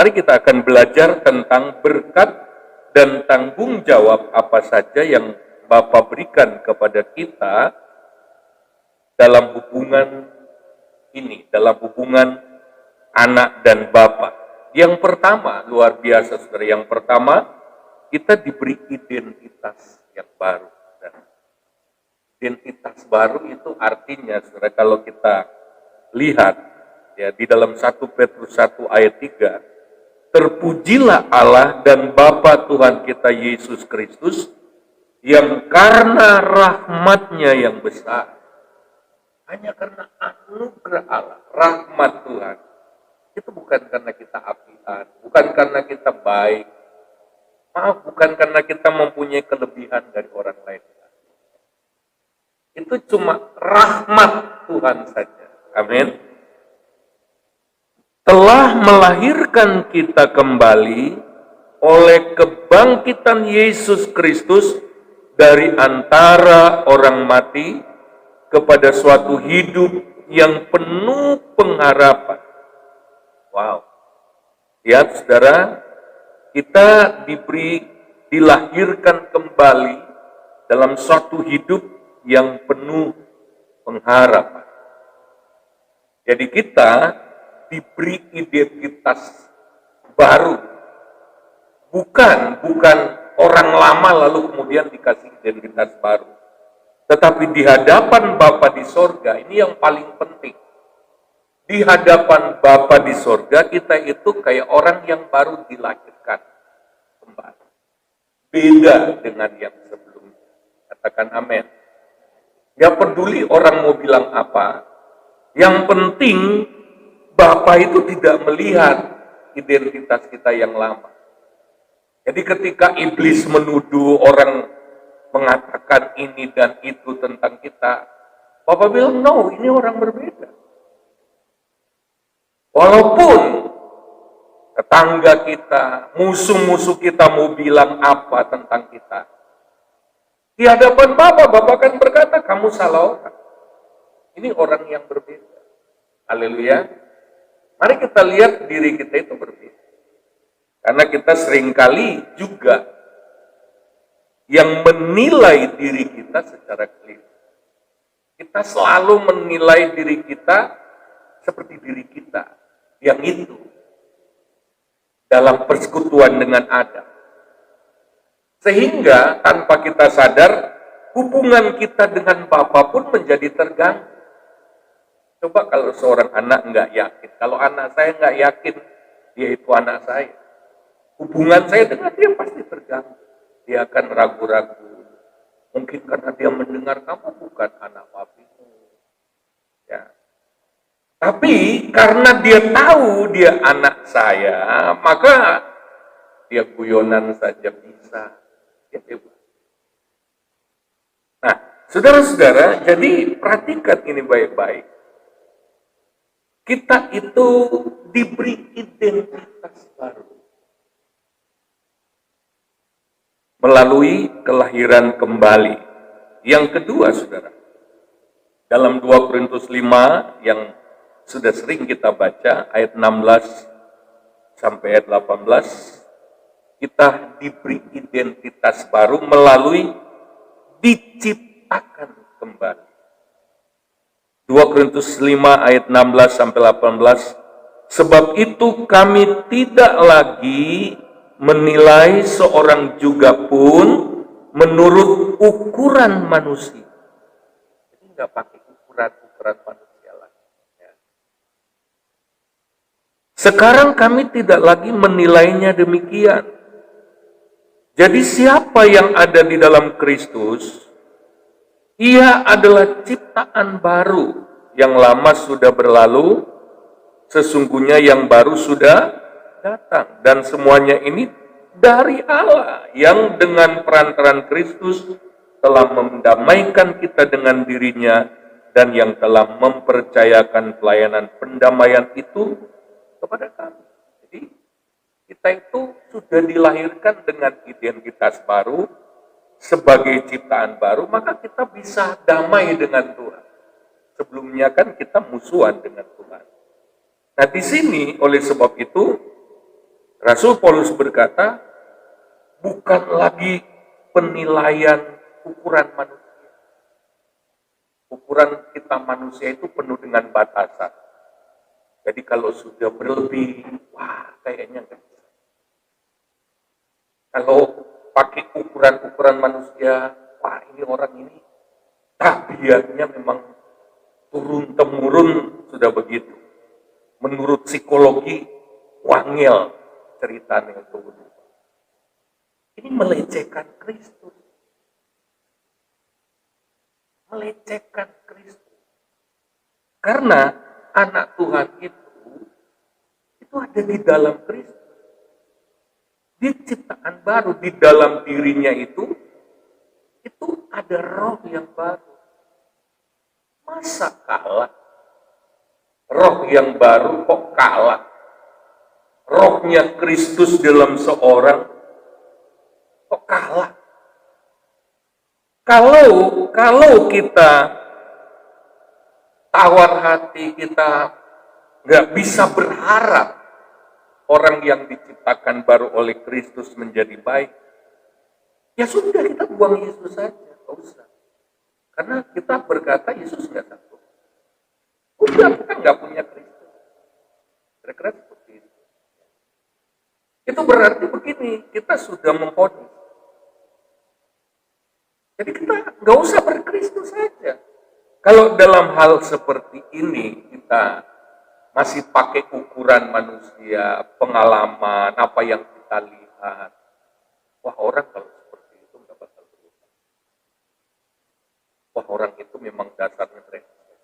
Mari kita akan belajar tentang berkat dan tanggung jawab apa saja yang Bapa berikan kepada kita dalam hubungan ini, dalam hubungan anak dan Bapa. Yang pertama, luar biasa saudara, yang pertama, kita diberi identitas yang baru. Identitas baru itu artinya, saudara, kalau kita lihat ya di dalam 1 Petrus 1 ayat 3, terpujilah Allah dan Bapa Tuhan kita Yesus Kristus, yang karena rahmat-Nya yang besar, hanya karena anugerah Allah, rahmat Tuhan, itu bukan karena kita apian, bukan karena kita baik, maaf, bukan karena kita mempunyai kelebihan dari orang lain. Itu cuma rahmat Tuhan saja. Amin. Telah melahirkan kita kembali oleh kebangkitan Yesus Kristus dari antara orang mati kepada suatu hidup yang penuh pengharapan. Wow. Lihat saudara, kita dilahirkan kembali dalam suatu hidup yang penuh pengharapan. Jadi kita diberi identitas baru. Bukan orang lama lalu kemudian dikasih identitas baru. Tetapi di hadapan Bapa di sorga, ini yang paling penting. Di hadapan Bapa di sorga, kita itu kayak orang yang baru dilahirkan kembali. Beda dengan yang sebelumnya. Katakan amin. Gak peduli orang mau bilang apa, yang penting Bapa itu tidak melihat identitas kita yang lama. Jadi ketika iblis menuduh orang mengatakan ini dan itu tentang kita, Bapa bilang, no, ini orang berbeda. Walaupun tetangga kita, musuh-musuh kita mau bilang apa tentang kita, di hadapan Bapa akan berkata, kamu salah orang. Ini orang yang berbeda. Haleluya. Mari kita lihat diri kita itu berbeda. Karena kita seringkali juga yang menilai diri kita secara keliru. Kita selalu menilai diri kita seperti diri kita yang itu dalam persekutuan dengan Adam. Sehingga tanpa kita sadar, hubungan kita dengan Bapa pun menjadi terganggu. Coba kalau seorang anak nggak yakin, kalau anak saya nggak yakin dia itu anak saya, hubungan saya dengan dia pasti terganggu. Dia akan ragu-ragu. Mungkin karena dia mendengar kamu bukan anak papimu. Ya. Tapi karena dia tahu dia anak saya, maka dia guyonan saja bisa. Nah, saudara-saudara, jadi perhatikan ini baik-baik. Kita itu diberi identitas baru melalui kelahiran kembali. Yang kedua, saudara, dalam 2 Korintus 5 yang sudah sering kita baca, ayat 16 sampai ayat 18, kita diberi identitas baru melalui diciptakan kembali. 2 Korintus 5 ayat 16 sampai 18, sebab itu kami tidak lagi menilai seorang juga pun menurut ukuran manusia. Jadi nggak pakai ukuran manusia lagi. Ya. Sekarang kami tidak lagi menilainya demikian. Jadi siapa yang ada di dalam Kristus, ia adalah ciptaan baru. Yang lama sudah berlalu, sesungguhnya yang baru sudah datang. Dan semuanya ini dari Allah yang dengan perantaran Kristus telah mendamaikan kita dengan dirinya dan yang telah mempercayakan pelayanan pendamaian itu kepada kami. Jadi kita itu sudah dilahirkan dengan identitas baru, sebagai ciptaan baru, maka kita bisa damai dengan Tuhan. Sebelumnya kan kita musuhan dengan Tuhan. Nah di sini oleh sebab itu Rasul Paulus berkata, bukan lagi penilaian ukuran manusia. Ukuran kita manusia itu penuh dengan batasan. Jadi kalau sudah berlebih, wah kayaknya enggak. Kalau pakai ukuran-ukuran manusia, wah ini orang ini tabiatnya memang turun-temurun sudah begitu. Menurut psikologi, wangil ceritanya itu. Ini melecehkan Kristus. Melecehkan Kristus. Karena anak Tuhan itu ada di dalam Kristus. Dia ciptaan baru, di dalam dirinya itu ada roh yang baru. Masa kalah? Roh yang baru kok kalah? Rohnya Kristus dalam seorang kok kalah? Kalau kita tawar hati, kita nggak bisa berharap orang yang diciptakan baru oleh Kristus menjadi baik, ya sudah kita buang Yesus saja, nggak usah. Karena kita berkata Yesus nggak sanggup. Udah, kita nggak punya Kristus. Kira-kira seperti itu. Itu berarti begini, kita sudah memponis. Jadi kita nggak usah berKristus saja. Kalau dalam hal seperti ini kita masih pakai ukuran manusia, pengalaman, apa yang kita lihat, wah orang kalau seperti itu nggak bakal berubah. Wah orang itu memang dasarnya brengsek.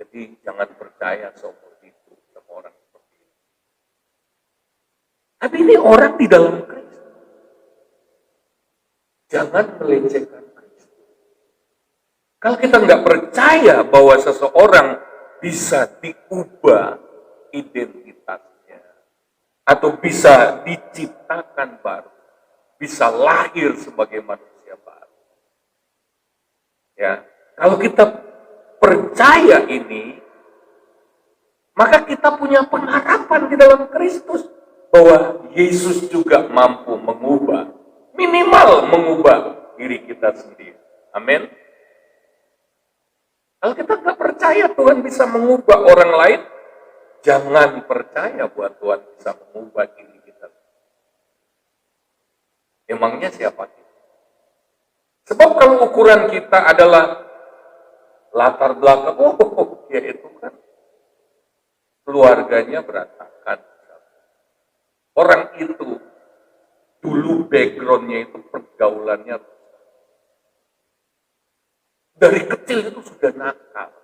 Jadi jangan percaya seumur itu sama orang seperti itu. Tapi ini orang di dalam Kristus. Jangan melecehkan Kristus. Kalau kita nggak percaya bahwa seseorang bisa diubah identitasnya, atau bisa diciptakan baru, bisa lahir sebagai manusia baru. Ya, kalau kita percaya ini, maka kita punya pengharapan di dalam Kristus bahwa Yesus juga mampu mengubah, minimal mengubah diri kita sendiri. Amin. Kalau kita nggak percaya Tuhan bisa mengubah orang lain, jangan percaya bahwa Tuhan bisa mengubah diri kita. Emangnya siapa kita? Sebab kalau ukuran kita adalah latar belakang, ya itu kan keluarganya berantakan. Orang itu dulu backgroundnya itu pergaulannya dari kecil itu sudah nakal.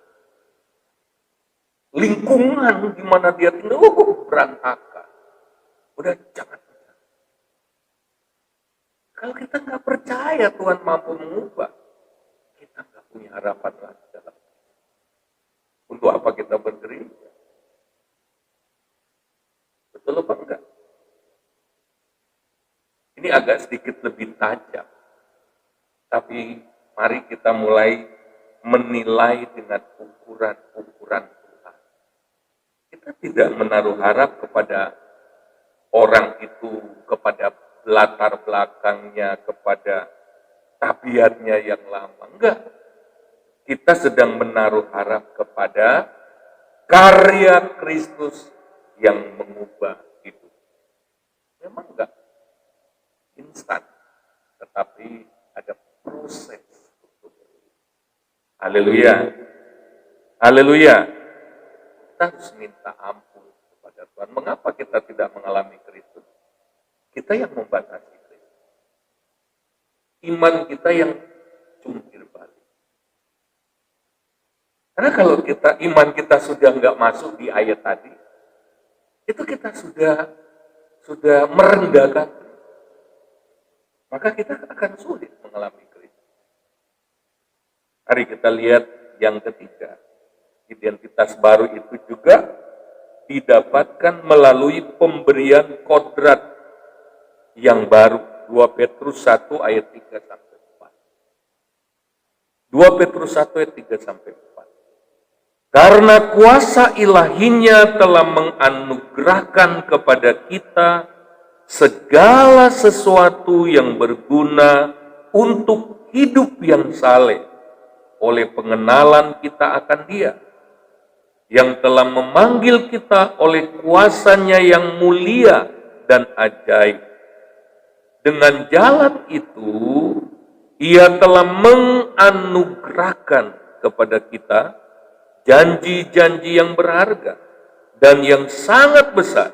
Lingkungan di mana dia tinggal berantakan. Udah jangan. Kalau kita nggak percaya Tuhan mampu mengubah, kita nggak punya harapan lagi dalam. Untuk apa kita bergereja? Betul apa enggak? Ini agak sedikit lebih tajam. Tapi mari kita mulai menilai dengan ukuran-ukuran Tuhan. Kita tidak menaruh harap kepada orang itu, kepada latar belakangnya, kepada tabiatnya yang lama. Enggak. Kita sedang menaruh harap kepada karya Kristus yang mengubah hidup. Memang enggak instan, tetapi ada proses. Haleluya. Haleluya. Kita harus minta ampun kepada Tuhan. Mengapa kita tidak mengalami Kristus? Kita yang membatasi Kristus. Iman kita yang jungkir balik. Karena kalau iman kita sudah nggak masuk di ayat tadi, itu kita sudah merendahkan Kristus. Maka kita akan sulit mengalami Kristus. Mari kita lihat yang ketiga. Identitas baru itu juga didapatkan melalui pemberian kodrat yang baru. 2 Petrus 1 ayat 3 sampai 4. 2 Petrus 1 ayat 3 sampai 4. Karena kuasa ilahinya telah menganugerahkan kepada kita segala sesuatu yang berguna untuk hidup yang saleh oleh pengenalan kita akan Dia, yang telah memanggil kita oleh kuasanya yang mulia dan ajaib. Dengan jalan itu, Ia telah menganugerahkan kepada kita janji-janji yang berharga dan yang sangat besar,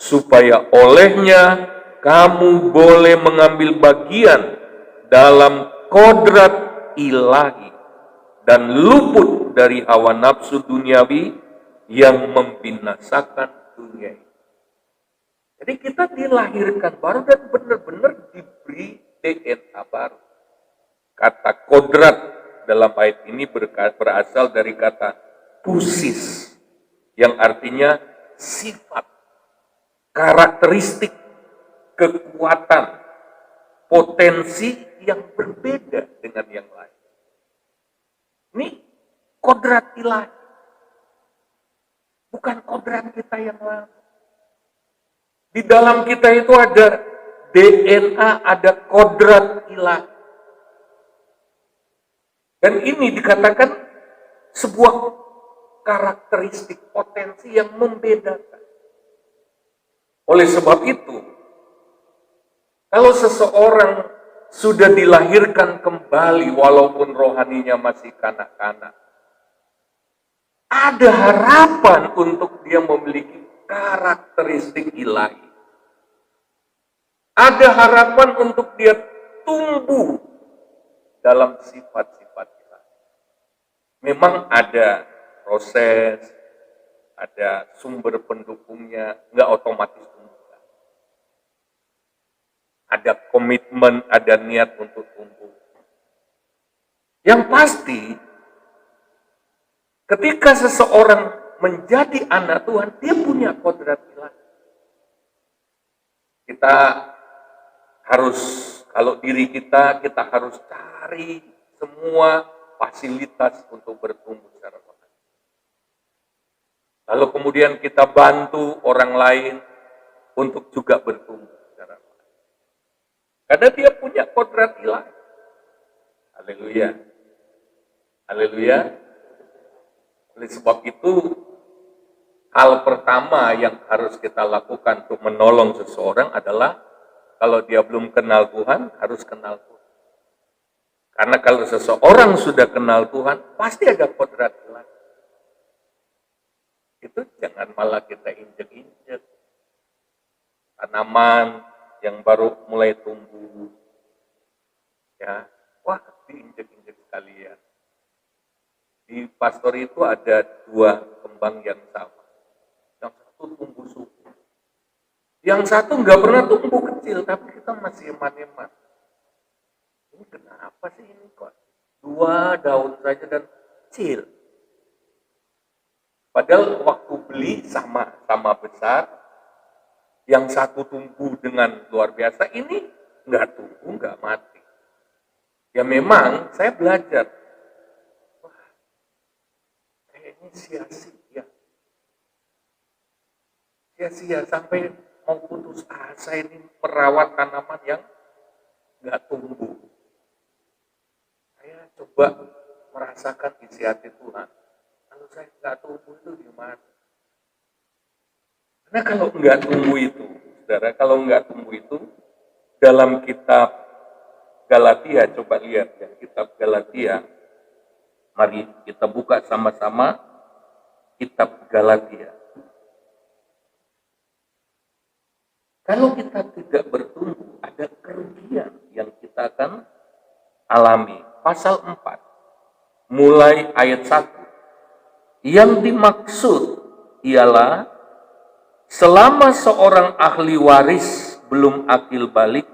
supaya olehnya kamu boleh mengambil bagian dalam kodrat ilahi dan luput dari hawa nafsu duniawi yang membinasakan dunia ini. Jadi kita dilahirkan baru dan benar-benar diberi DNA baru. Kata kodrat dalam ayat ini berasal dari kata pusis, yang artinya sifat, karakteristik, kekuatan, potensi yang berbeda dengan yang lain. Ini kodrat ilahi, bukan kodrat kita yang lain. Di dalam kita itu ada DNA, ada kodrat ilahi. Dan ini dikatakan sebuah karakteristik potensi yang membedakan. Oleh sebab itu, kalau seseorang sudah dilahirkan kembali walaupun rohaninya masih kanak-kanak, ada harapan untuk dia memiliki karakteristik ilahi. Ada harapan untuk dia tumbuh dalam sifat-sifat ilahi. Memang ada proses, ada sumber pendukungnya, nggak otomatis tumbuh. Ada komitmen, ada niat untuk tumbuh. Yang pasti, ketika seseorang menjadi anak Tuhan, dia punya kodrat ilahi. Kita harus, kalau diri kita harus cari semua fasilitas untuk bertumbuh secara rohani. Lalu kemudian kita bantu orang lain untuk juga bertumbuh secara rohani. Karena dia punya kodrat ilahi. Haleluya. Haleluya. Oleh sebab itu, hal pertama yang harus kita lakukan untuk menolong seseorang adalah kalau dia belum kenal Tuhan, harus kenal Tuhan. Karena kalau seseorang sudah kenal Tuhan, pasti ada kodrat ilahi. Itu jangan malah kita injek-injek. Tanaman yang baru mulai tumbuh, ya, wah diinjek-injek sekalian. Di pastor itu ada 2 kembang yang sama. Yang satu tumbuh subur. Yang satu nggak pernah tumbuh kecil, tapi kita masih eman-eman. Ini kenapa sih ini kok? 2 daun saja dan kecil. Padahal waktu beli sama besar. Yang satu tumbuh dengan luar biasa, ini nggak tumbuh, nggak mati. Ya memang saya belajar. Wah, kayaknya sia-sia. Sia-sia sampai mau putus asa ini merawat tanaman yang nggak tumbuh. Saya coba merasakan isi hati Tuhan. Kalau saya nggak tumbuh itu gimana? Karena kalau nggak tumbuh itu, saudara, kalau nggak tumbuh itu, dalam kitab Galatia, coba lihat ya, kitab Galatia. Mari kita buka sama-sama kitab Galatia. Kalau kita tidak bertumbuh, ada kerugian yang kita akan alami. Pasal 4, mulai ayat 1. Yang dimaksud ialah selama seorang ahli waris belum akil balik,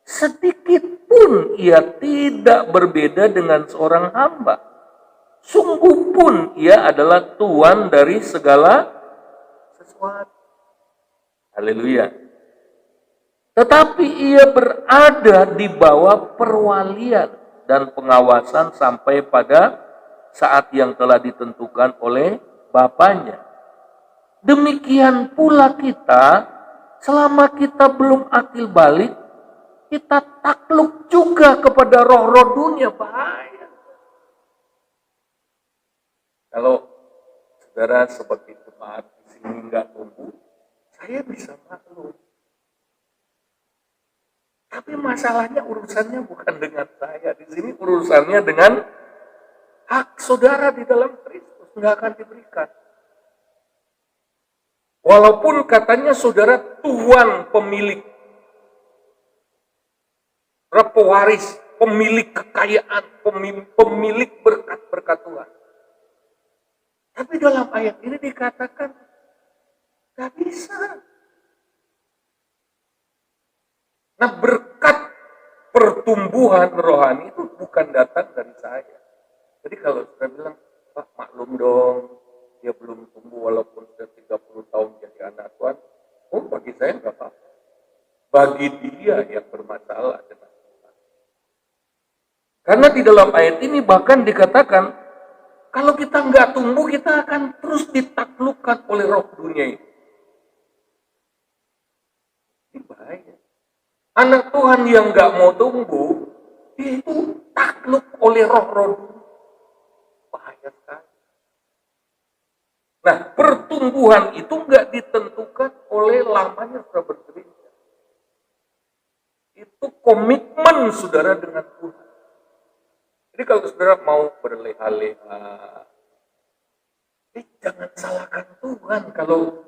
sedikit pun ia tidak berbeda dengan seorang hamba. Sungguh pun ia adalah tuan dari segala sesuatu. Haleluya. Tetapi ia berada di bawah perwalian dan pengawasan sampai pada saat yang telah ditentukan oleh Bapaknya. Demikian pula kita, selama kita belum akil balik, kita takluk juga kepada roh-roh dunia. Bahaya. Kalau saudara seperti jemaat di sini nggak tumbuh, saya bisa maklum. Tapi masalahnya urusannya bukan dengan saya. Di sini urusannya dengan hak saudara di dalam Kristus. Nggak akan diberikan. Walaupun katanya saudara tuan pemilik, pewaris, pemilik kekayaan, pemilik berkat-berkat Tuhan. Tapi dalam ayat ini dikatakan, gak bisa. Nah, berkat pertumbuhan rohani itu bukan datang dari saya. Jadi kalau saya bilang, Pak maklum dong, dia belum tumbuh walaupun sudah 30 tahun jadi anak Tuhan. Oh, bagi saya enggak apa-apa. Bagi dia yang bermasalah dengan Tuhan. Karena di dalam ayat ini bahkan dikatakan, kalau kita enggak tumbuh, kita akan terus ditaklukkan oleh roh dunia ini. Ini bahaya. Anak Tuhan yang enggak mau tumbuh, dia itu takluk oleh roh-roh dunia. Bahaya sekali. Nah, pertumbuhan itu enggak ditentukan oleh lamanya sudah bergereja. Itu komitmen saudara dengan Tuhan. Jadi kalau saudara mau berleha-leha, jangan salahkan Tuhan. Kalau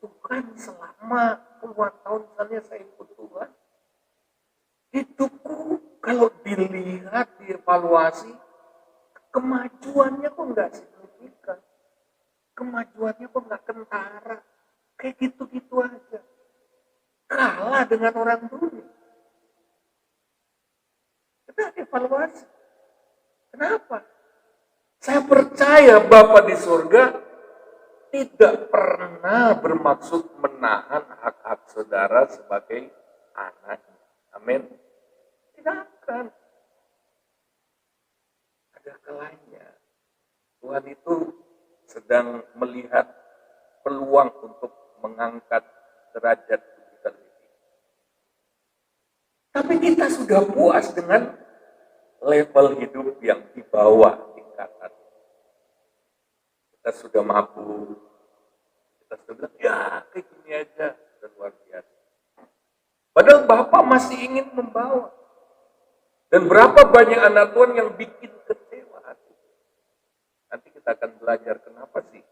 Tuhan selama puluhan tahun misalnya saya ikut Tuhan, hidupku kalau dilihat, dievaluasi, kemajuannya kok enggak signifikan. Kemajuannya kok nggak kentara, kayak gitu-gitu aja. Kalah dengan orang dunia. Kita evaluasi. Kenapa? Saya percaya Bapa di surga tidak pernah bermaksud menahan hak-hak saudara sebagai anaknya. Amin. Tidak akan. Ada kalanya Tuhan itu sedang melihat peluang untuk mengangkat derajat kita lebih. Tapi kita sudah puas dengan level hidup yang di bawah tingkatan. Kita sudah mampu. Kita sudah bilang, ya kayak gini aja. Sudah luar biasa. Padahal Bapak masih ingin membawa. Dan berapa banyak anak Tuhan yang bikin kecewa hati. Nanti kita akan belajar kenapa sih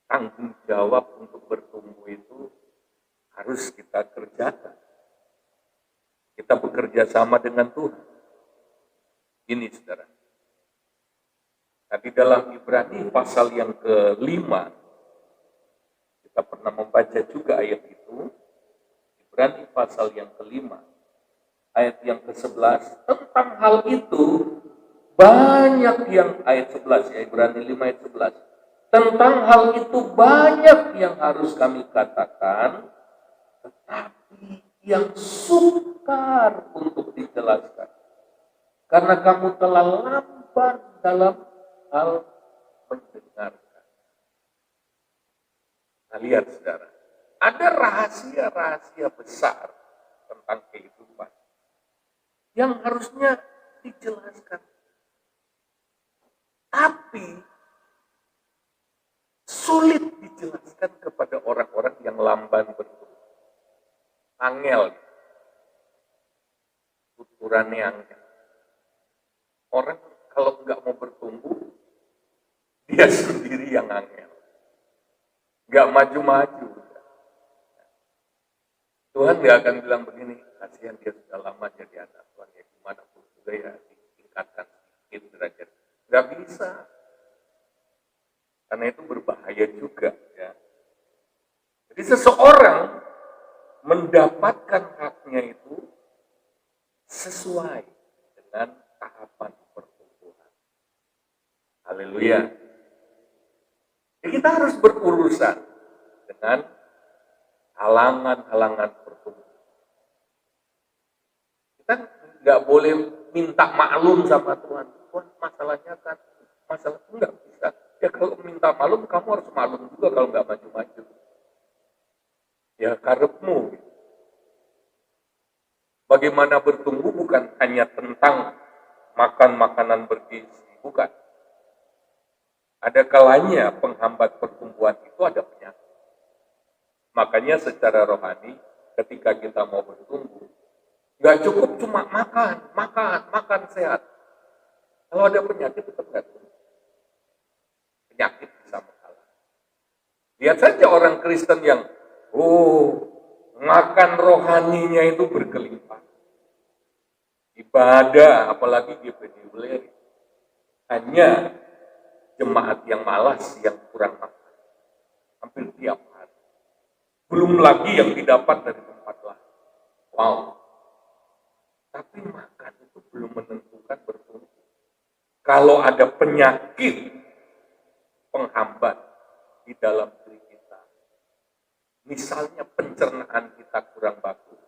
tanggung jawab untuk bertumbuh itu harus kita kerjakan. Kita bekerja sama dengan Tuhan. Ini saudara. Nah, di dalam Ibrani pasal yang ke-5, kita pernah membaca juga ayat itu. Ibrani pasal yang ke-5, ayat yang ke-11, tentang hal itu banyak yang, ayat 11 ya, Ibrani 5 ayat 11. Tentang hal itu banyak yang harus kami katakan, tetapi yang sukar untuk dijelaskan. Karena kamu telah lamban dalam hal mendengarkan. Nah, lihat saudara, ada rahasia-rahasia besar tentang kehidupan yang harusnya dijelaskan. Tapi sulit dijelaskan kepada orang-orang yang lamban bertumbuh. Angel. Tuturannya angel. Orang kalau nggak mau bertumbuh, dia sendiri yang angel. Nggak maju-maju. Tuhan nggak akan bilang begini, kasihan dia sudah lama jadi anak Tuhan, ya gimana pun juga ya ditingkatkan sedikit derajat. Nggak bisa. Karena itu berbahaya juga. Ya. Jadi seseorang mendapatkan haknya itu sesuai dengan tahapan pertumbuhan. Haleluya. Jadi kita harus berurusan dengan halangan-halangan pertumbuhan. Kita nggak boleh minta maklum sama Tuhan. Tuhan masalahnya kan masalah enggak bisa. Ya kalau minta malum kamu harus malum juga kalau nggak maju-maju. Ya karepmu. Bagaimana bertumbuh bukan hanya tentang makan makanan bergizi, bukan. Ada kalanya penghambat pertumbuhan itu ada penyakit. Makanya secara rohani ketika kita mau bertumbuh, nggak cukup cuma makan sehat. Kalau ada penyakit tetap nggak tumbuh. Penyakit bisa menghalang. Lihat saja orang Kristen yang makan rohaninya itu berkelimpah. Ibadah, apalagi GPD Uleri. Hanya jemaat yang malas, yang kurang makan. Hampir tiap hari. Belum lagi yang didapat dari tempat lain. Wow. Tapi makan itu belum menentukan bertumbuh. Kalau ada penyakit penghambat di dalam diri kita, misalnya pencernaan kita kurang bagus,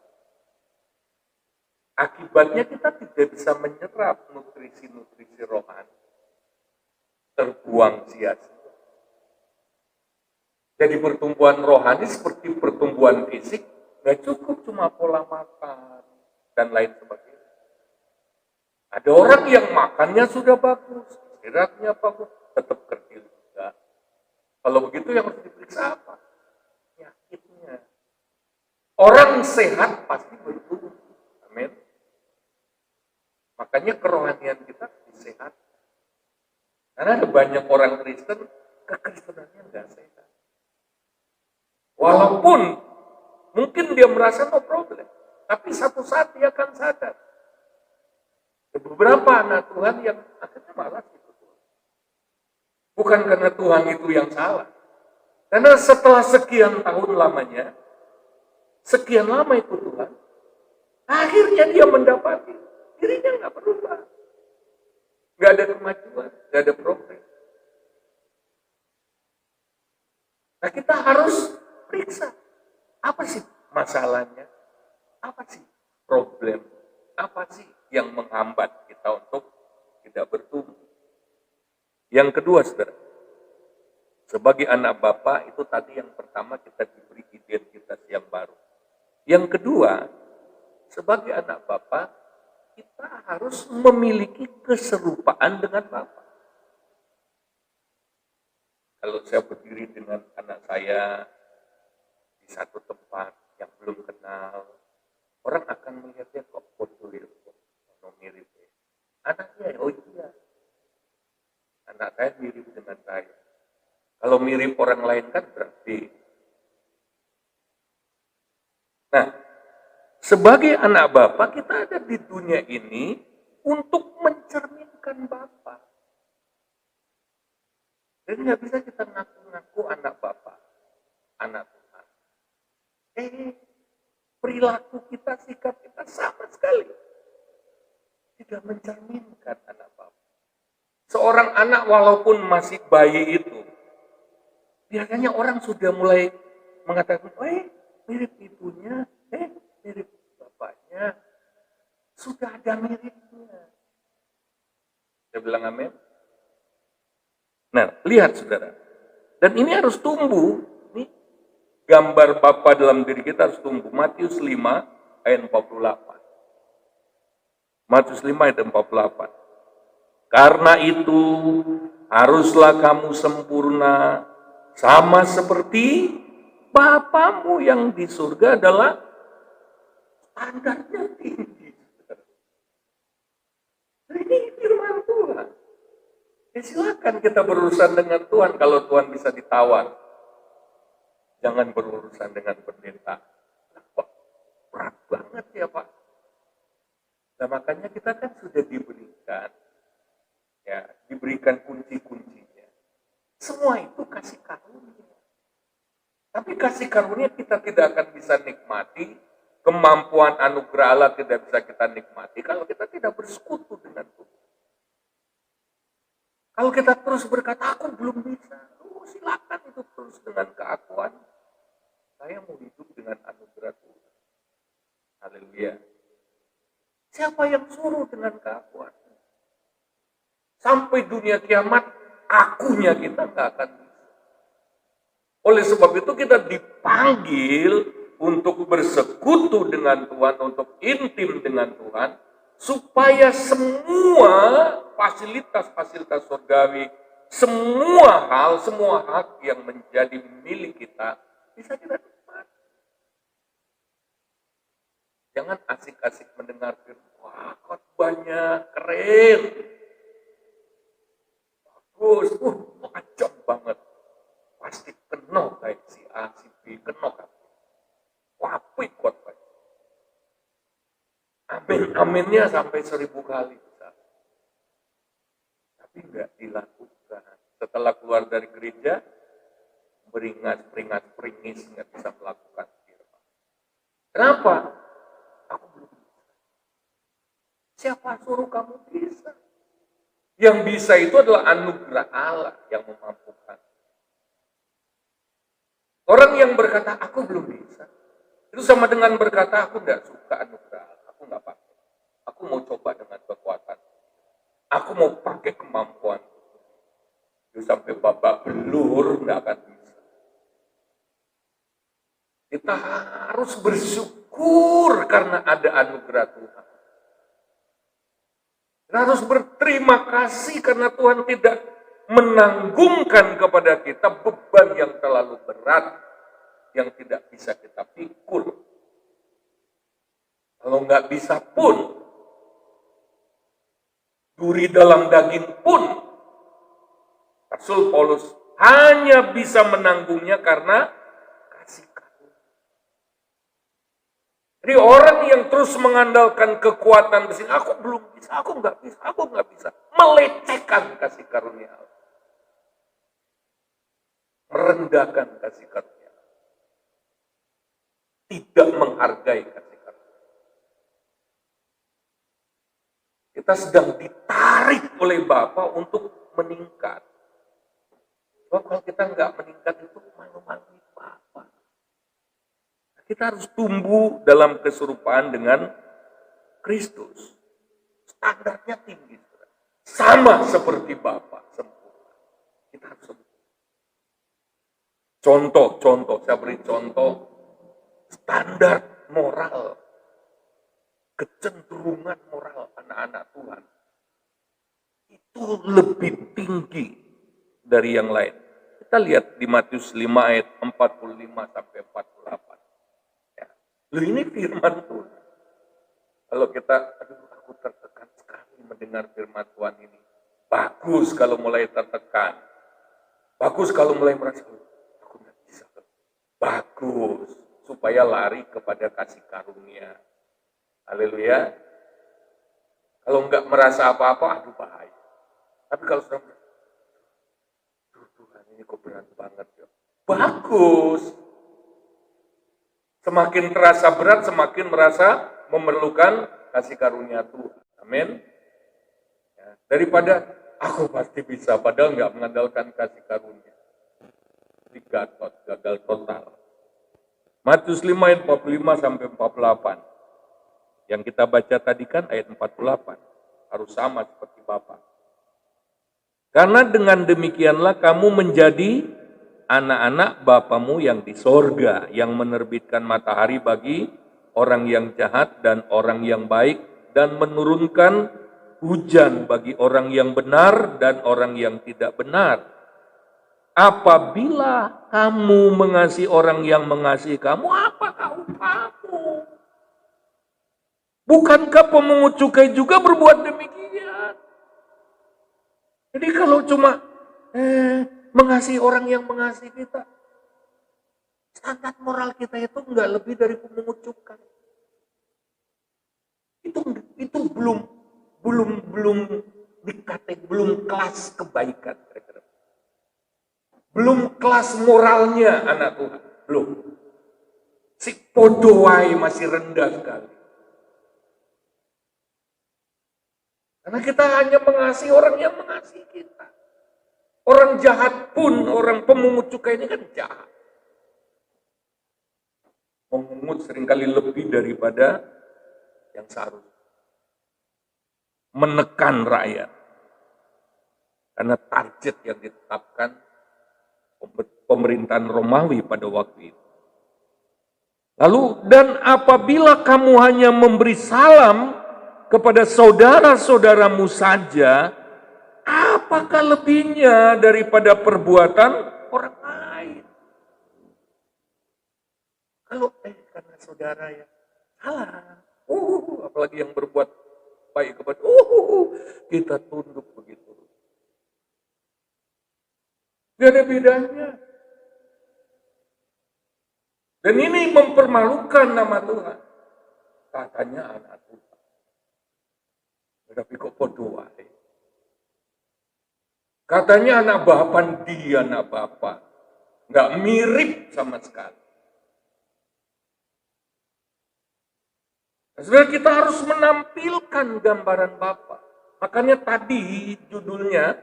akibatnya kita tidak bisa menyerap nutrisi-nutrisi rohani, terbuang sia-sia. Jadi pertumbuhan rohani seperti pertumbuhan fisik, nggak cukup cuma pola makan dan lain sebagainya. Ada orang yang makannya sudah bagus, istirahatnya bagus, tetap kerdil juga. Kalau begitu yang harus diperiksa apa? Penyakitnya. Orang sehat pasti bertumbuh. Amin. Makanya kerohanian kita disehat. Karena ada banyak orang Kristen, kekristenannya nggak sehat. Walaupun mungkin dia merasa no problem, tapi satu saat dia akan sadar. Beberapa anak Tuhan yang akhirnya malas itu. Bukan karena Tuhan itu yang salah. Karena setelah sekian tahun lamanya, sekian lama itu Tuhan, akhirnya dia mendapati dirinya nggak berubah. Nggak ada kemajuan, nggak ada progres. Nah kita harus periksa, apa sih masalahnya? Apa sih problem? Apa sih yang menghambat kita untuk tidak bertumbuh? Yang kedua, saudara, sebagai anak Bapa itu tadi yang pertama kita diberi identitas yang baru. Yang kedua, sebagai anak Bapa kita harus memiliki keserupaan dengan Bapa. Kalau saya berdiri dengan anak saya di satu tempat yang belum kenal, orang akan melihatnya kok betul ya, kok mirip ya. Anaknya, oh iya, anak saya mirip dengan saya. Kalau mirip orang lain kan berarti. Nah, sebagai anak Bapa kita ada di dunia ini untuk mencerminkan Bapa. Jadi nggak bisa kita ngaku-ngaku anak Bapa, anak Tuhan. Perilaku kita, sikap kita sama sekali tidak mencerminkan anak Bapa. Seorang anak walaupun masih bayi itu, biasanya orang sudah mulai mengatakan, mirip ibunya, mirip bapaknya, sudah ada miripnya. Saya bilang amin. Nah, lihat saudara. Dan ini harus tumbuh. Nih, gambar Bapa dalam diri kita harus tumbuh. Matius 5 ayat 48. Matius 5 ayat 48. Karena itu, haruslah kamu sempurna sama seperti Bapamu yang di surga adalah standarnya tinggi. Ini firman Tuhan. Silakan kita berurusan dengan Tuhan kalau Tuhan bisa ditawar. Jangan berurusan dengan pendeta. Berat banget ya Pak. Nah makanya kita kan sudah diberikan kunci-kuncinya. Semua itu kasih karunia. Tapi kasih karunia kita tidak akan bisa nikmati, kemampuan anugerah Allah tidak bisa kita nikmati kalau kita tidak bersekutu dengan Tuhan. Kalau kita terus berkata, aku belum bisa, silakan itu terus dengan keakuan. Saya mau hidup dengan anugerah Tuhan. Haleluya. Siapa yang suruh dengan keakuan? Sampai dunia kiamat, akunya kita nggak akan bisa. Oleh sebab itu kita dipanggil untuk bersekutu dengan Tuhan, untuk intim dengan Tuhan, supaya semua fasilitas-fasilitas surgawi, semua hak yang menjadi milik kita, bisa kita nikmati. Jangan asik-asik mendengar firman, wah khotbahnya keren, bagus, macam banget. Pasti kena kayak si A, si B, kena kan. Wapik khotbah. Amin-aminnya sampai 1000 kali. Tapi enggak dilakukan. Setelah keluar dari gereja, peringas, nggak bisa melakukan firman. Kenapa? Aku belum bisa. Siapa suruh kamu bisa? Yang bisa itu adalah anugerah Allah yang memampukan. Orang yang berkata, aku belum bisa, itu sama dengan berkata, aku nggak suka anugerah Allah, aku nggak pakai. Aku mau coba dengan kekuatan. Aku mau pakai kemampuan. Itu sampai babak belur, nggak akan bisa. Kita harus bersyukur karena ada anugerah Tuhan. Kita harus berterima kasih karena Tuhan tidak menanggungkan kepada kita beban yang terlalu berat, yang tidak bisa kita pikul. Kalau nggak bisa pun, duri dalam daging pun, Rasul Paulus hanya bisa menanggungnya karena kasih karunia. Jadi orang yang terus mengandalkan kekuatan besi, aku belum bisa, aku nggak bisa, melecehkan kasih karunia Allah. Merendahkan kasih karunia Allah. Tidak menghargai kasih karunia. Kita sedang ditarik oleh Bapa untuk meningkat. Sebab kalau kita nggak meningkat itu malu-maluin Bapa. Kita harus tumbuh dalam keserupaan dengan Kristus. Standarnya tinggi. Sama seperti Bapa sempurna. Kita harus sempurna. Contoh, saya beri contoh. Standar moral. Kecenderungan moral anak-anak Tuhan. Itu lebih tinggi dari yang lain. Kita lihat di Matius 5 ayat 45 sampai 48. Ya. Loh, ini firman Tuhan. Kalau kita, aku tertekan sekali mendengar firman Tuhan ini. Bagus kalau mulai tertekan. Bagus kalau mulai merasa, aku nggak bisa. Bagus, supaya lari kepada kasih karunia. Haleluya. Kalau nggak merasa apa-apa, aduh bahaya. Tapi kalau sudah Tuhan ini kok berat banget ya. Bagus. Semakin terasa berat, semakin merasa memerlukan kasih karunia Tuhan. Amin. Ya, daripada aku pasti bisa, padahal nggak mengandalkan kasih karunia. Gagal total. Matius 5 ayat 45 sampai 48. Yang kita baca tadi kan ayat 48. Harus sama seperti Bapa. Karena dengan demikianlah kamu menjadi anak-anak Bapamu yang di sorga, yang menerbitkan matahari bagi orang yang jahat dan orang yang baik, dan menurunkan hujan bagi orang yang benar dan orang yang tidak benar. Apabila kamu mengasihi orang yang mengasihi kamu, apakah upahmu? Bukankah pemungut cukai juga berbuat demikian? Jadi kalau cuma mengasihi orang yang mengasihi kita, standar moral kita itu enggak lebih dari pemungut cukai. Itu belum dikategori, belum kelas kebaikan. Belum kelas moralnya anak Tuhan, belum. Si podowai masih rendah sekali. Karena kita hanya mengasihi orang yang mengasihi kita. Orang jahat pun, orang pemungut cukai ini kan jahat. Memungut seringkali lebih daripada yang seharusnya. Menekan rakyat. Karena target yang ditetapkan pemerintahan Romawi pada waktu itu. Lalu, dan apabila kamu hanya memberi salam kepada saudara-saudaramu saja, apakah lebihnya daripada perbuatan orang lain? Kalau karena saudara ya salah, apalagi yang berbuat baik kepada, kita tunduk begitu. Gak ada bedanya. Dan ini mempermalukan nama Tuhan. Katanya anak Tuhan. Tapi kok bodoh wae. Katanya anak bapak, dia anak bapak. Nggak mirip sama sekali. Sebenarnya kita harus menampilkan gambaran Bapa. Makanya tadi judulnya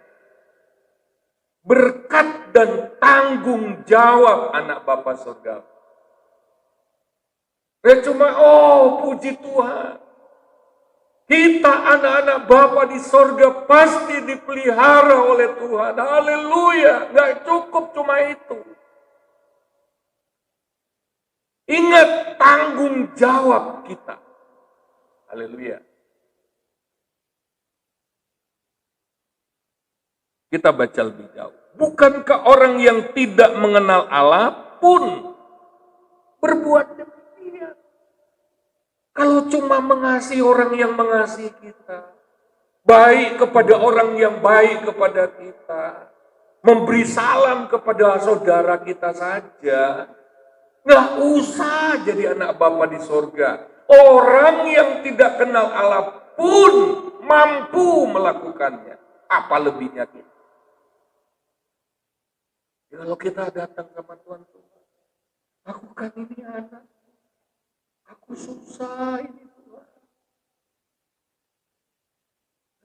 berkat dan tanggung jawab anak Bapa surga. Dan cuma puji Tuhan. Kita anak-anak Bapa di surga pasti dipelihara oleh Tuhan. Haleluya. Nggak cukup cuma itu. Ingat tanggung jawab kita. Haleluya. Kita baca lebih jauh. Bukankah orang yang tidak mengenal Allah pun berbuat demikian? Kalau cuma mengasihi orang yang mengasihi kita, baik kepada orang yang baik kepada kita, memberi salam kepada saudara kita saja, nggak usah jadi anak Bapa di surga. Orang yang tidak kenal Allah pun mampu melakukannya. Apa lebihnya kita? Ya, kalau kita datang sama Tuhan, aku kan ini anak, aku susah ini Tuhan.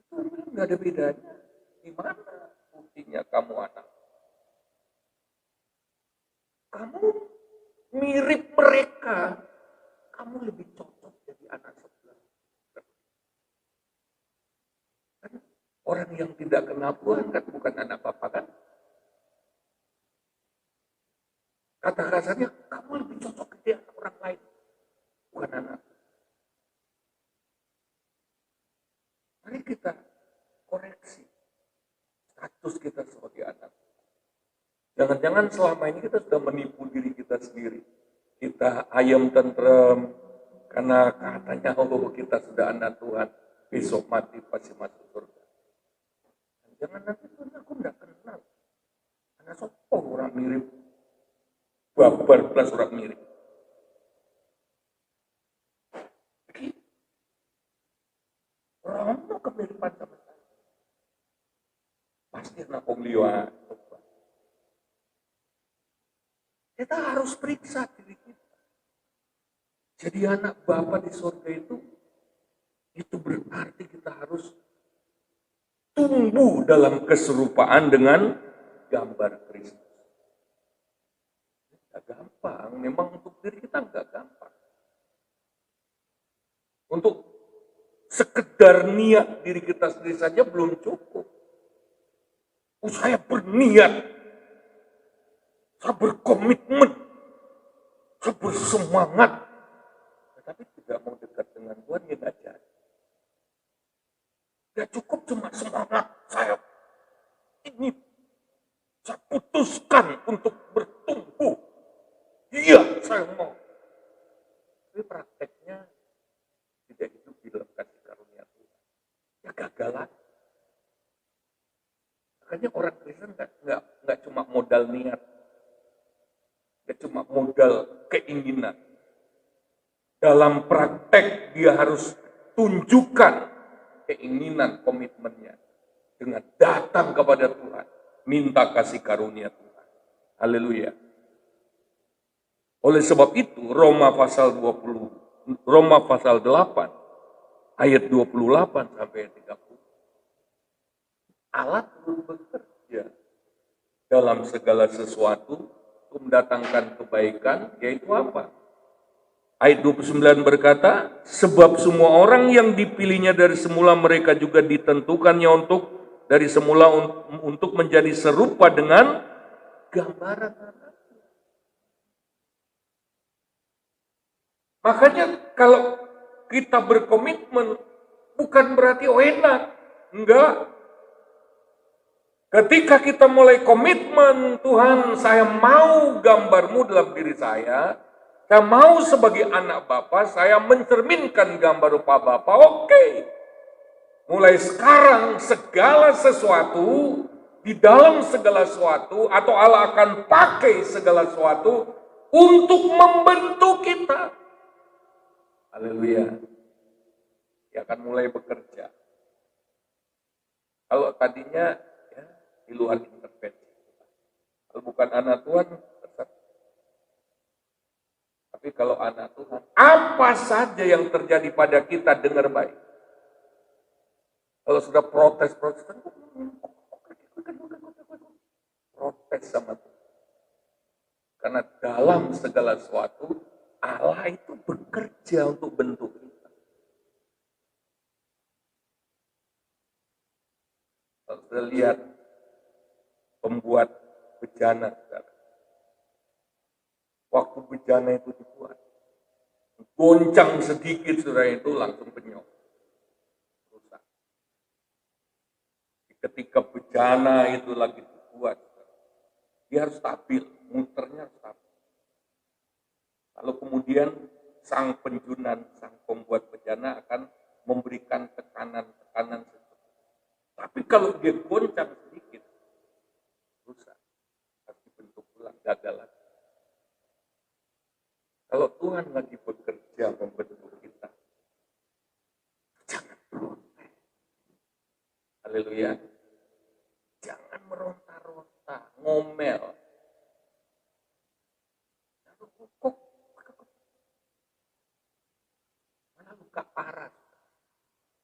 Tuhan nggak ada bedanya. Gimana buktinya kamu anak? Kamu mirip mereka. Kamu lebih cocok jadi anak sebelah. Kan orang yang tidak kenal Tuhan kan bukan anak Bapa kan? Kata kasarnya, kamu lebih cocok jadi anak orang lain, bukan anak. Mari kita koreksi status kita sebagai anak. Jangan-jangan selama ini kita sudah menipu diri kita sendiri. Kita ayam tentrem, karena katanya kita sudah anak Tuhan, besok mati pasti masuk surga. Jangan nanti Tuhan aku tidak kenal. Karena sopoh orang mirip, babar belas orang mirip. Orang mau kemiripan sama saya. Pasti anak pengliwat. Kita harus periksa diri kita. Jadi anak Bapa di surga itu berarti kita harus tumbuh dalam keserupaan dengan gambar Kristus. Tidak gampang, memang untuk diri kita nggak gampang. Untuk sekedar niat diri kita sendiri saja belum cukup. Saya berniat, saya berkomitmen, saya bersemangat, tetapi tidak mau dekat dengan Tuhan, ya nggak jadi. Gak cukup cuma semangat saya ini, saya putuskan untuk bertumbuh. Iya, saya mau. Tapi prakteknya tidak hidup di dalam kasih karunia Tuhan. Ya gagalan. Makanya orang Kristen nggak cuma modal niat. Cuma modal keinginan. Dalam praktek dia harus tunjukkan keinginan, komitmennya dengan datang kepada Tuhan, minta kasih karunia Tuhan. Haleluya. Oleh sebab itu Roma pasal 8 ayat 28 sampai 30. Allah turun bekerja dalam segala sesuatu untuk mendatangkan kebaikan, yaitu apa? Ayat 29 berkata, sebab semua orang yang dipilihnya dari semula mereka juga ditentukannya untuk dari semula untuk menjadi serupa dengan gambaran anaknya. Makanya kalau kita berkomitmen bukan berarti enak, enggak. Ketika kita mulai komitmen, Tuhan saya mau gambarmu dalam diri saya mau sebagai anak Bapa, saya mencerminkan gambar rupa Bapa, oke. Mulai sekarang segala sesuatu, di dalam segala sesuatu, atau Allah akan pakai segala sesuatu untuk membentuk kita. Haleluya. Dia akan mulai bekerja. Kalau tadinya ya, di luar intervensi. Kalau bukan anak Tuhan, tetap. Tapi kalau anak Tuhan, apa saja yang terjadi pada kita dengar baik. Kalau sudah protes sama Tuhan. Karena dalam segala sesuatu, Allah itu bekerja untuk bentuk kita. Kalau sudah lihat pembuat bejana, waktu bejana itu dibuat, goncang sedikit sudah itu langsung penyok, rusak. Ketika bejana itu lagi dibuat, dia harus stabil, muternya harus stabil. Lalu kemudian sang penjunan, sang pembuat bejana akan memberikan tekanan-tekanan. Tapi kalau dia goncang sedikit, rusak, harus dibentuk ulang, gagal lagi. Kalau Tuhan lagi bekerja membentuk kita, jangan protes. Haleluya. Jangan meronta-ronta, ngomel. Kok mana luka parah,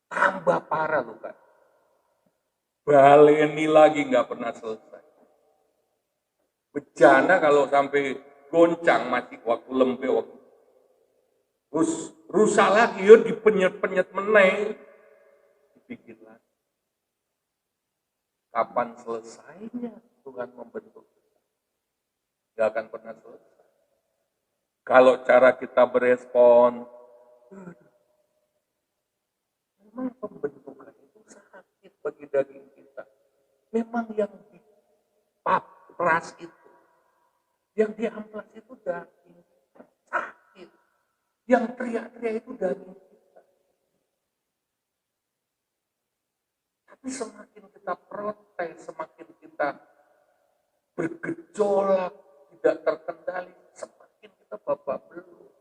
tambah parah luka. Baleni lagi nggak pernah selesai. Bejana kalau sampai goncang masih waktu lembek waktu. Terus rusak lagi ya dipenyet-penyet meneng. Dipikir lagi. Kapan selesainya Tuhan membentuk kita? Gak akan pernah selesai. Kalau cara kita berespon, memang pembentukan itu sakit bagi daging kita. Memang yang dipapras itu, yang diamplas itu daging sakit. Yang teriak-teriak itu daging kita. Tapi semakin kita protes, semakin kita bergejolak, tidak terkendali, semakin kita babak belur.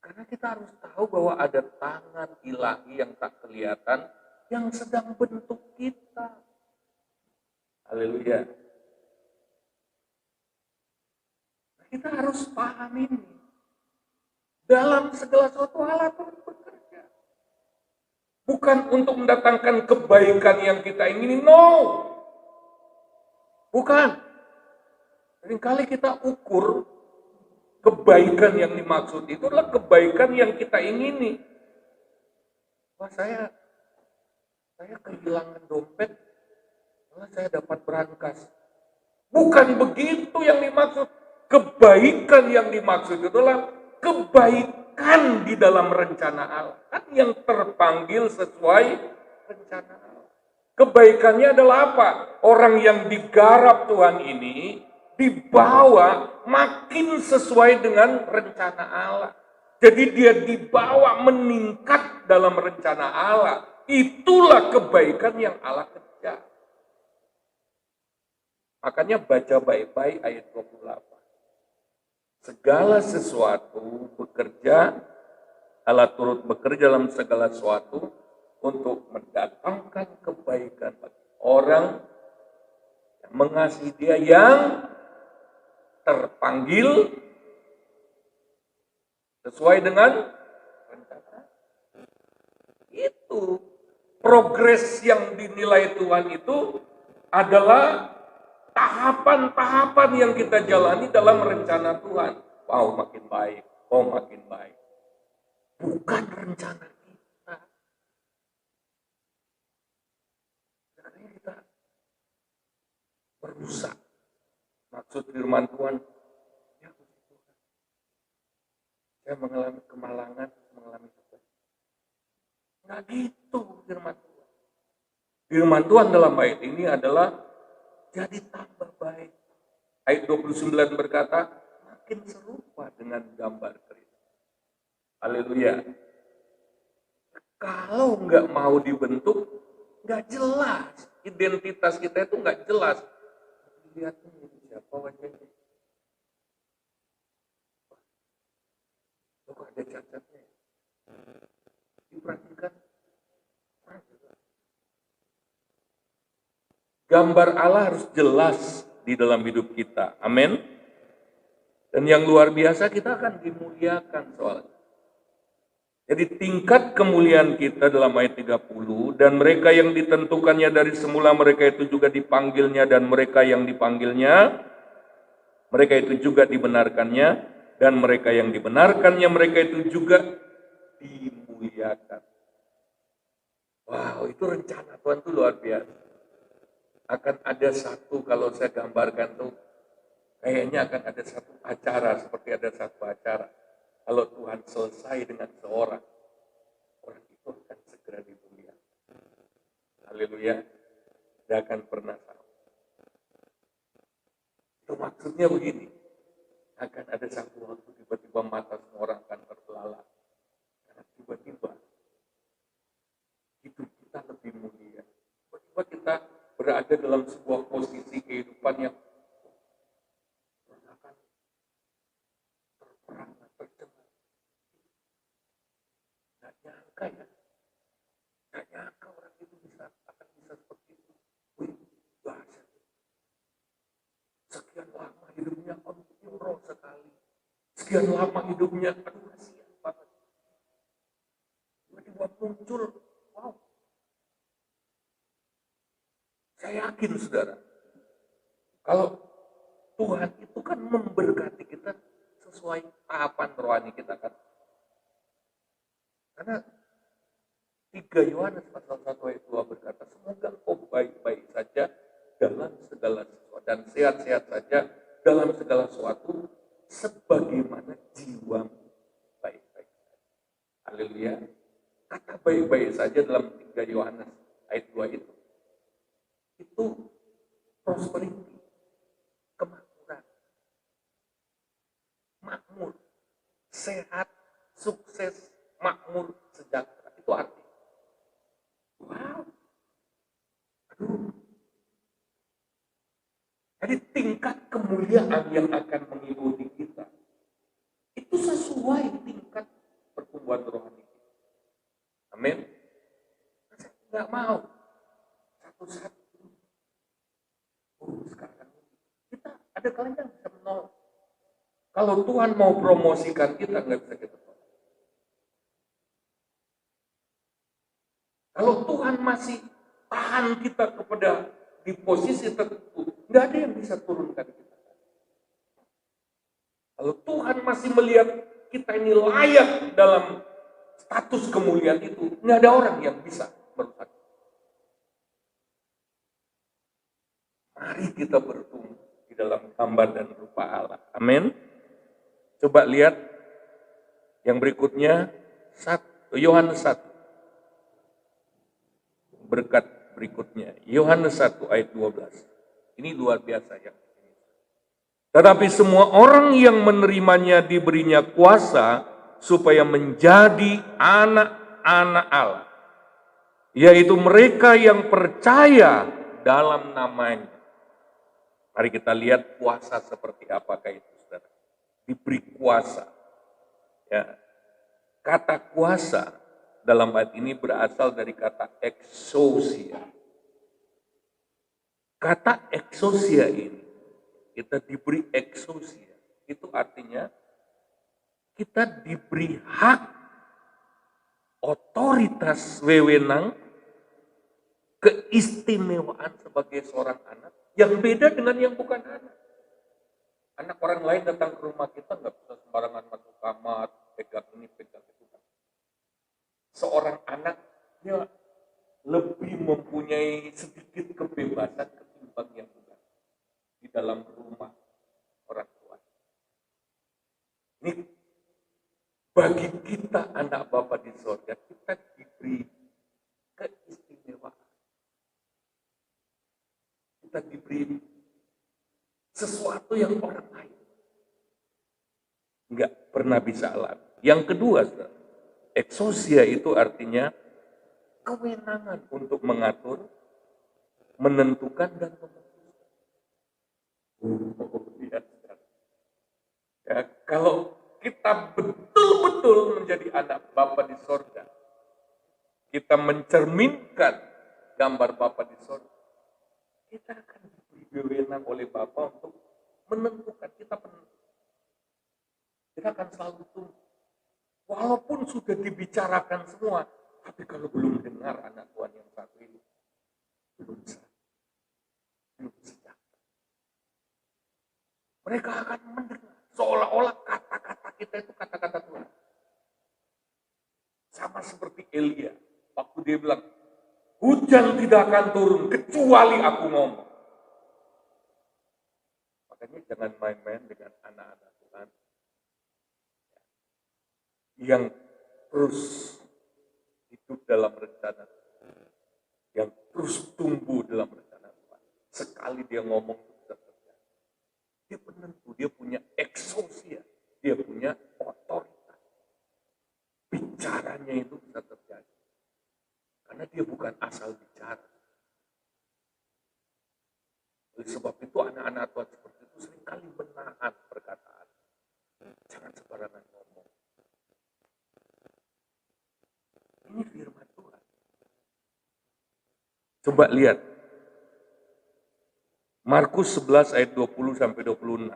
Karena kita harus tahu bahwa ada tangan ilahi yang tak kelihatan yang sedang bentuk kita. Haleluya. Kita harus paham ini. Dalam segala sesuatu Allah terus bekerja. Bukan untuk mendatangkan kebaikan yang kita ingini, no. Bukan. Seringkali kita ukur kebaikan yang dimaksud itu adalah kebaikan yang kita ingini. Wah, saya kehilangan dompet, malah saya dapat berangkas. Bukan begitu yang dimaksud. Kebaikan yang dimaksud itu adalah kebaikan di dalam rencana Allah. Kan yang terpanggil sesuai rencana Allah. Kebaikannya adalah apa? Orang yang digarap Tuhan ini dibawa makin sesuai dengan rencana Allah. Jadi dia dibawa meningkat dalam rencana Allah. Itulah kebaikan yang Allah kerja. Makanya baca baik-baik ayat 28. Segala sesuatu bekerja, Allah turut bekerja dalam segala sesuatu untuk mendatangkan kebaikan bagi orang yang mengasihi Dia, yang terpanggil sesuai dengan rencana. Itu progres yang dinilai Tuhan itu adalah tahapan-tahapan yang kita jalani dalam rencana Tuhan. Wow, makin baik. Oh, makin baik. Bukan rencana kita. merusak maksud firman Tuhan. Ya, saya mengalami kemalangan, mengalami apa? Nggak gitu firman Tuhan. Firman Tuhan dalam ayat ini adalah jadi tambah baik. Ayat 29 berkata, makin serupa dengan gambar Kristus. Haleluya. Kalau nggak mau dibentuk, nggak jelas. Identitas kita itu nggak jelas. Lihat ini siapa wajahnya. Kok ada cacatnya? Diperhatikan. Gambar Allah harus jelas di dalam hidup kita. Amin. Dan yang luar biasa kita akan dimuliakan soalnya. Jadi tingkat kemuliaan kita dalam ayat 30, dan mereka yang ditentukannya dari semula mereka itu juga dipanggilnya, dan mereka yang dipanggilnya, mereka itu juga dibenarkannya, dan mereka yang dibenarkannya, mereka itu juga dimuliakan. Wow, itu rencana Tuhan itu luar biasa. Akan ada satu, kalau saya gambarkan tuh, kayaknya akan ada satu acara, seperti ada satu acara. Kalau Tuhan selesai dengan seorang, orang itu akan segera dimuliakan. Haleluya. Tidak akan pernah sama. Itu maksudnya begini. Akan ada satu waktu tiba-tiba mata semua orang akan terbelalak. Karena tiba-tiba hidup kita lebih mulia. Tiba-tiba kita berada dalam sebuah posisi kehidupan yang Gak nyangka orang itu akan bisa seperti itu. Wih, dahsyat. Sekian lama hidupnya roh sekali. Sekian lama hidupnya, aduh kasihan banget. Tiba-tiba muncul, wow. Saya yakin saudara, kalau Tuhan itu kan memberkati kita sesuai tahapan rohani kita kan. Karena 3 Yohanes pasal 1 ayat 2 berkata, semoga engkau baik-baik saja dalam segala sesuatu dan sehat-sehat saja dalam segala sesuatu sebagaimana jiwamu baik-baik saja. Haleluya. Kata baik-baik saja dalam 3 Yohanes ayat 2 itu prosperity, kemakmuran, makmur, sehat, sukses, makmur, sejahtera. Itu arti. Wow. Aduh. Jadi tingkat kemuliaan yang akan mengikuti kita itu sesuai tingkat pertumbuhan rohani kita. Amin. Saya nggak mau satu-satu. Sekarang kita ada kalanya bisa menolak. Kalau Tuhan mau promosikan kita nggak bisa kita tolak. Kalau Tuhan masih tahan kita kepada di posisi tertentu, nggak ada yang bisa turunkan kita. Kalau Tuhan masih melihat kita ini layak dalam status kemuliaan itu, nggak ada orang yang bisa merusak. Mari kita bertumbuh di dalam gambar dan rupa Allah. Amin. Coba lihat yang berikutnya, Yohanes 1. Berkat berikutnya, Yohanes 1 ayat 12. Ini luar biasa ya. Tetapi semua orang yang menerimanya diberinya kuasa supaya menjadi anak-anak Allah, yaitu mereka yang percaya dalam namanya. Mari kita lihat kuasa seperti apakah itu, saudara. Diberi kuasa. Ya. Kata kuasa dalam ayat ini berasal dari kata exousia. Kata exousia ini, kita diberi exousia, itu artinya kita diberi hak, otoritas, wewenang, keistimewaan sebagai seorang anak yang beda dengan yang bukan anak. Anak orang lain datang ke rumah kita nggak bisa sembarangan masuk kamar, pegang ini, pegang itu. Seorang anak dia lebih mempunyai sedikit kebebasan ketimbang yang bukan. Ini bagi kita anak Bapa di sorga, kita diberi keistimewaan. Kita diberi sesuatu yang orang lain nggak pernah bisa alami. Yang kedua, exousia itu artinya kewenangan untuk mengatur, menentukan, dan memutuskan. Ya, kalau kita betul-betul menjadi anak Bapa di sorga, kita mencerminkan gambar Bapa di sorga, kita akan diberi kewenangan oleh Bapa untuk menentukan. Kita akan selalu tunggu. Walaupun sudah dibicarakan semua, tapi kalau belum dengar anak Tuhan yang satu ini, belum bisa. Mereka akan mendengar. Seolah-olah kata-kata kita itu kata-kata Tuhan. Sama seperti Elia. Waktu dia bilang, hujan tidak akan turun kecuali aku ngomong. Makanya jangan main-main dengan anak-anak Tuhan yang terus hidup dalam rencana Tuhan, yang terus tumbuh dalam rencana Tuhan. Sekali dia ngomong itu bisa terjadi. Dia penentu, dia punya exousia, dia punya otoritas. Bicaranya itu bisa terjadi. Karena dia bukan asal bicara. Oleh sebab itu anak-anak Tuhan seperti itu seringkali menahan perkataan. Jangan sembarangan ngomong. Ini firman Tuhan. Coba lihat. Markus 11 ayat 20 sampai 26.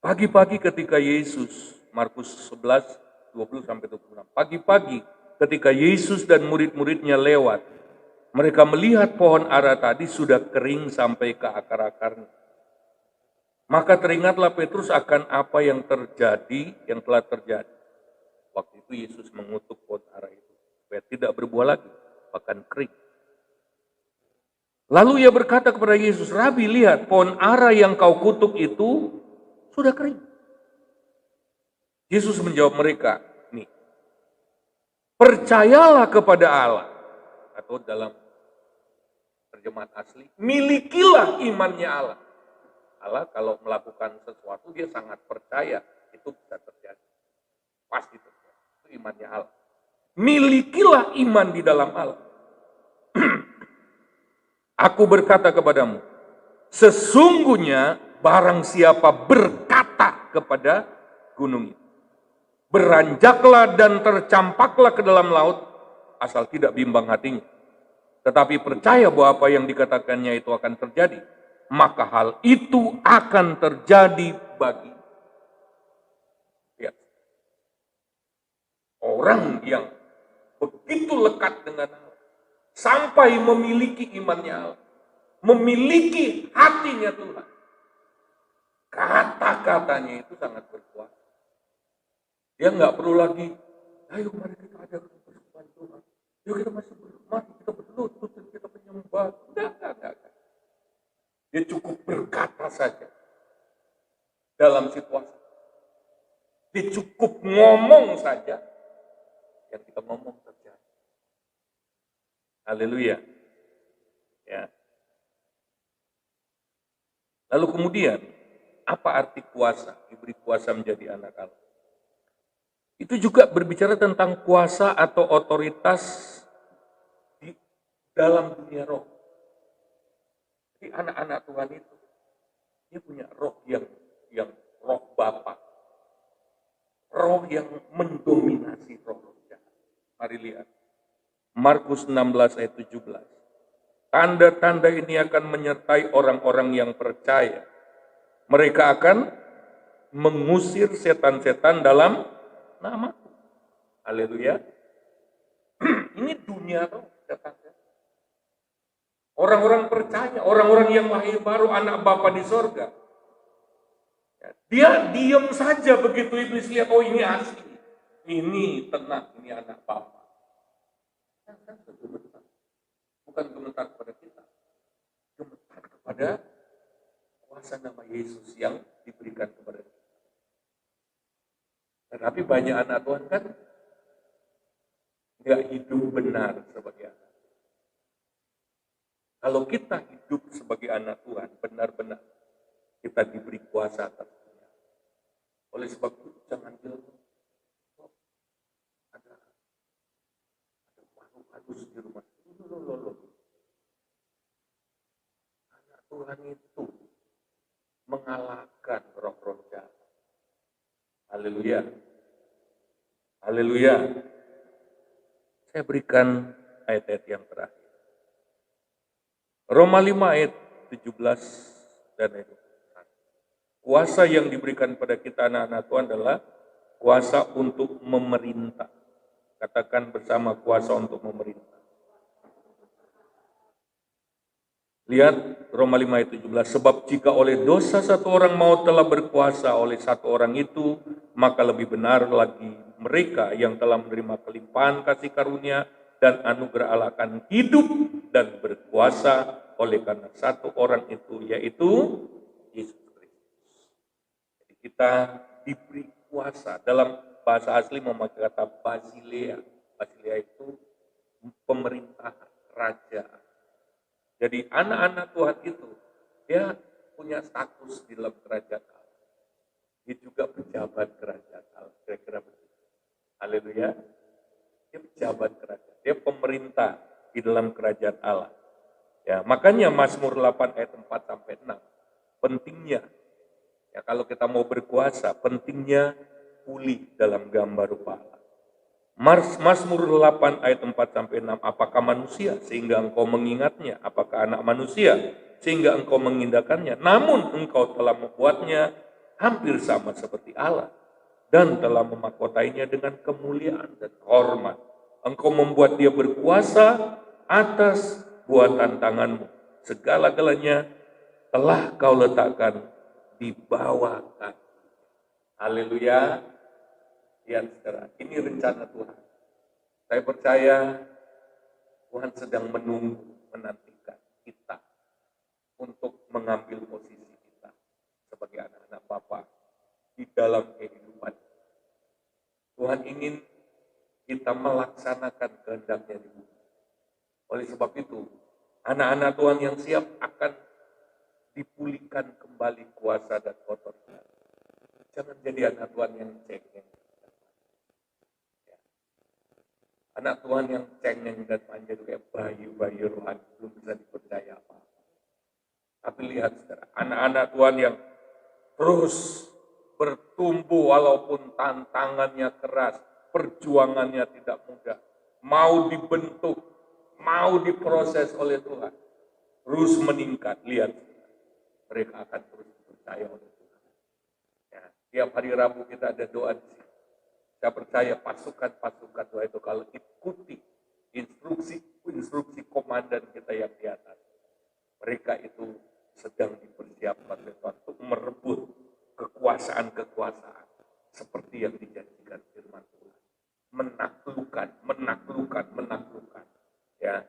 Pagi-pagi ketika Yesus, Markus 11 20 sampai 26. Pagi-pagi ketika Yesus dan murid-muridnya lewat, mereka melihat pohon ara tadi sudah kering sampai ke akar-akarnya. Maka teringatlah Petrus akan apa yang telah terjadi. Waktu itu Yesus mengutuk pohon ara itu supaya tidak berbuah lagi, bahkan kering. Lalu ia berkata kepada Yesus, Rabi, lihat pohon ara yang kau kutuk itu sudah kering. Yesus menjawab mereka, nih, percayalah kepada Allah. Atau dalam terjemahan asli, milikilah imannya Allah. Allah kalau melakukan sesuatu dia sangat percaya itu bisa terjadi. Pasti terjadi. Itu imannya Allah. Milikilah iman di dalam Allah. Aku berkata kepadamu, sesungguhnya barang siapa berkata kepada gunung itu, beranjaklah dan tercampaklah ke dalam laut, asal tidak bimbang hatinya. Tetapi percaya bahwa apa yang dikatakannya itu akan terjadi, maka hal itu akan terjadi bagi ya, orang yang begitu lekat dengan Allah, sampai memiliki imannya Allah, memiliki hatinya Tuhan. Kata-katanya itu sangat berkuasa. Dia nggak perlu lagi, ayo mari kita ada persekutuan Tuhan. Yuk kita masih mari kita berlutut dan kita menyembah. Enggak. Dia cukup berkata saja dalam situasi. Dia cukup ngomong saja, yang kita ngomong terjadi. Haleluya. Ya. Lalu kemudian, apa arti kuasa? Diberi kuasa menjadi anak Allah. Itu juga berbicara tentang kuasa atau otoritas di dalam dunia roh. Jadi anak-anak Tuhan itu, dia punya roh yang roh Bapa. Roh yang mendominasi roh jahat. Mari lihat. Markus 16 ayat 17. Tanda-tanda ini akan menyertai orang-orang yang percaya. Mereka akan mengusir setan-setan dalam namaku. Haleluya. Ini dunia roh setan. Orang-orang percaya, orang-orang yang lahir baru, anak Bapa di sorga. Dia diam saja begitu iblis lihat, oh ini asli. Ini tenang, ini anak Bapa. Bukan gemetar kepada kita. Gemetar kepada kuasa nama Yesus yang diberikan kepada kita. Tapi banyak anak Tuhan kan nggak hidup benar sebagai anak. Kalau kita hidup sebagai anak Tuhan, benar-benar kita diberi kuasa atasnya. Oleh sebab itu jangan bilang, oh, ada makhluk halus di rumah. Loh. Anak Tuhan itu mengalahkan roh-roh jahat. Haleluya. Haleluya. Saya berikan ayat-ayat yang terakhir. Roma 5 ayat 17 dan ayat 21. Kuasa yang diberikan pada kita anak-anak Tuhan adalah kuasa untuk memerintah. Katakan bersama, kuasa untuk memerintah. Lihat Roma 5 ayat 17. Sebab jika oleh dosa satu orang maut telah berkuasa oleh satu orang itu, maka lebih benar lagi mereka yang telah menerima kelimpahan kasih karunia dan anugerah Allah akan hidup dan berkuasa oleh karena satu orang itu, yaitu Yesus Kristus. Jadi kita diberi kuasa. Dalam bahasa asli memakai kata Basilea. Basilea itu pemerintahan, kerajaan. Jadi anak-anak Tuhan itu, dia punya status di dalam kerajaan Allah. Dia juga pejabat kerajaan Allah. Kira-kira begitu. Haleluya. Dia pejabat kerajaan. Dia pemerintah di dalam kerajaan Allah. Ya, makanya Mazmur 8 ayat 4 sampai 6. Pentingnya, ya kalau kita mau berkuasa, pentingnya pulih dalam gambar rupa Allah. Mazmur 8 ayat 4 sampai 6. Apakah manusia sehingga engkau mengingatnya? Apakah anak manusia sehingga engkau mengindahkannya? Namun engkau telah membuatnya hampir sama seperti Allah dan telah memakotainya dengan kemuliaan dan hormat. Engkau membuat dia berkuasa atas buatan tanganmu. Segala-galanya telah kau letakkan di bawah kaki. Haleluya. Lihat saudara, ini rencana Tuhan. Saya percaya Tuhan sedang menunggu, menantikan kita untuk mengambil posisi kita sebagai anak-anak Bapa di dalam kehidupan. Tuhan ingin kita melaksanakan kehendaknya di bumi. Oleh sebab itu, anak-anak Tuhan yang siap akan dipulihkan kembali kuasa dan otoritas. Jangan jadi anak Tuhan yang cengeng. Ya. Anak Tuhan yang cengeng dan manja itu kayak bayi-bayi rohani, belum bisa dipercaya apa-apa. Tapi lihat saudara, anak-anak Tuhan yang terus bertumbuh walaupun tantangannya keras, perjuangannya tidak mudah, mau dibentuk, mau diproses oleh Tuhan, terus meningkat. Lihat, mereka akan terus dipercaya oleh Tuhan. Ya, tiap hari Rabu kita ada doa di sini. Saya percaya pasukan-pasukan doa itu kalau ikuti instruksi komandan kita yang di atas, mereka itu sedang dipersiapkan oleh Tuhan untuk merebut kekuasaan-kekuasaan seperti yang dijanjikan firman Tuhan. Menaklukkan. Ya,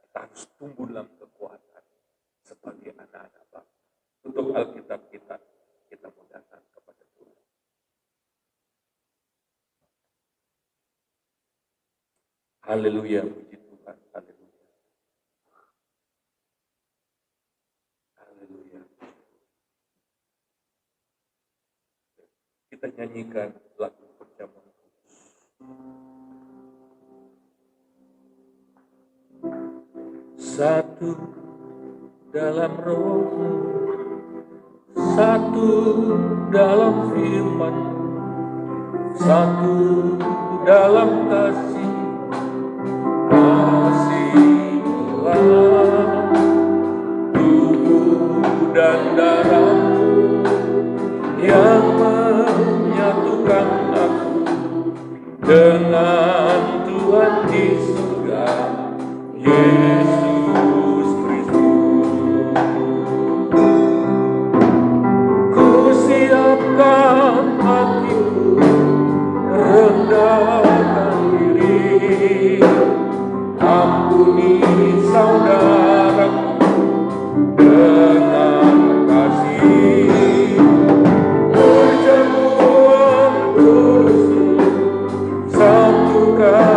kita harus tumbuh dalam kekuatan sebagai anak-anak Bapa. Untuk Alkitab kita mau datang kepada Tuhan. Haleluya, puji Tuhan. Haleluya. Haleluya. Kita nyanyikan lagu perjamuan kudus. Satu dalam roh, satu dalam firman, satu dalam kasih telah tubuh dan darah yang menyatukan aku dengan Tuhan di surga, Yesus Kristus. Ku siapkan hatiku, rendahkan diri, ampuni saudaraku dengan kasih. Perjamuan kudus surga.